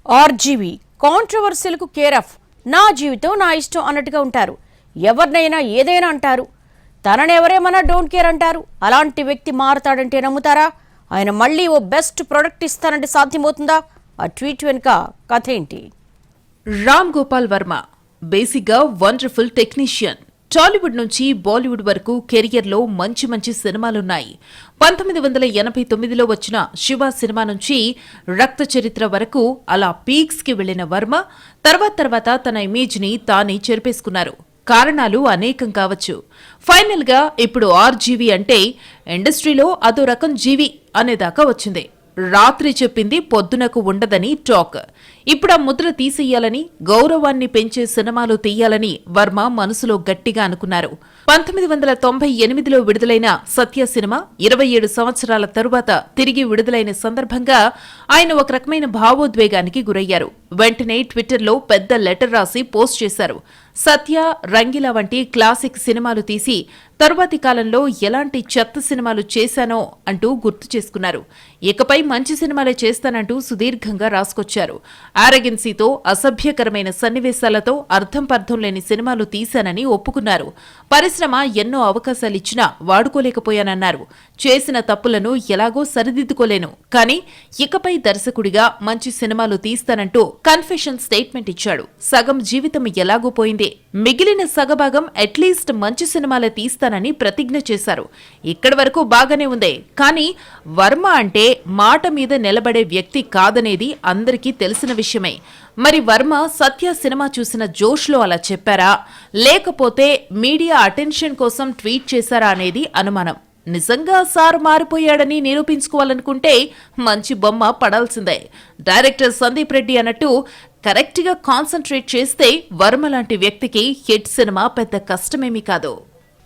RGV కాంట్రవర్సీలకు care of. నా జీవితం నా ఇష్టం అన్నట్టుగా ఉంటారు. ఎవరినైనా ఏదైనా అంటారు. తనని ఎవరేమన్నా డోంట్ కేర్ అంటారు. అలాంటి వ్యక్తి మారతాడంటే నమ్ముతారా? ఆయన మళ్ళీ ఓ బెస్ట్ ప్రొడక్ట్ ఇస్తానంటే సాధ్యమవుతుందా? ఆ ట్వీట్ వెనుక కథ ఏంటి? రామ్ గోపాల్ వర్మ బేసిక్గా వండర్ఫుల్ టెక్నీషియన్. టాలీవుడ్ నుంచి బాలీవుడ్ వరకు కెరియర్లో మంచి మంచి సినిమాలున్నాయి. 1989లో వచ్చిన శివ సినిమా నుంచి రక్త చరిత్ర వరకు అలా పీక్స్కి వెళ్లిన వర్మ తర్వాత తన ఇమేజ్ని తానే చెరిపేసుకున్నారు. కారణాలు అనేకం కావచ్చు. ఫైనల్గా ఇప్పుడు ఆర్జీవీ అంటే ఇండస్ట్రీలో అదో రకం జీవి అనేదాకా వచ్చింది. రాత్రి చెప్పింది పొద్దునకు ఉండదని టాక్. ఇప్పుడు ఆ ముద్ర తీసేయాలని, గౌరవాన్ని పెంచే సినిమాలు తీయాలని వర్మ మనసులో గట్టిగా అనుకున్నారు. 1998లో విడుదలైన సత్య సినిమా 27 సంవత్సరాల తరువాత తిరిగి విడుదలైన సందర్భంగా ఆయన ఒక రకమైన భావోద్వేగానికి గురయ్యారు. వెంటనే ట్విట్టర్లో పెద్ద లెటర్ రాసి పోస్ట్ చేశారు. సత్య, రంగిలా వంటి క్లాసిక్ సినిమాలు తీసి తరువాతి కాలంలో ఎలాంటి చెత్త సినిమాలు చేశానో అంటూ గుర్తు చేసుకున్నారు. ఇకపై మంచి సినిమాలే చేస్తానంటూ సుదీర్ఘంగా రాసుకొచ్చారు. ఆరగెన్సీతో, అసభ్యకరమైన సన్నివేశాలతో అర్థం పర్థం లేని సినిమాలు తీశానని ఒప్పుకున్నారు. పరిశ్రమ ఎన్నో అవకాశాలిచ్చినా వాడుకోలేకపోయానన్నారు. చేసిన తప్పులను ఎలాగో సరిదిద్దుకోలేను, కానీ ఇకపై దర్శకుడిగా మంచి సినిమాలు తీస్తానంటూ కన్ఫెషన్ స్టేట్మెంట్ ఇచ్చాడు. సగం జీవితం ఎలాగో పోయింది, మిగిలిన సగభాగం అట్లీస్ట్ మంచి సినిమాలే తీస్తానని ప్రతిజ్ఞ చేశారు. ఇక్కడి వరకు బాగానే ఉంది, కానీ వర్మ అంటే మాట మీద నిలబడే వ్యక్తి కాదనేది అందరికీ తెలిసిన విషయమే. మరి వర్మ సత్య సినిమా చూసిన జోష్లో అలా చెప్పారా, లేకపోతే మీడియా అటెన్షన్ కోసం ట్వీట్ చేశారా అనేది అనుమానం. నిజంగా సార్ మారిపోయాడని నిరూపించుకోవాలనుకుంటే మంచి బొమ్మ పడాల్సిందే. డైరెక్టర్ సందీప్ రెడ్డి అన్నట్టు కరెక్ట్గా కాన్సంట్రేట్ చేస్తే వర్మ లాంటి వ్యక్తికి హిట్ సినిమా పెద్ద కష్టమేమీ కాదు.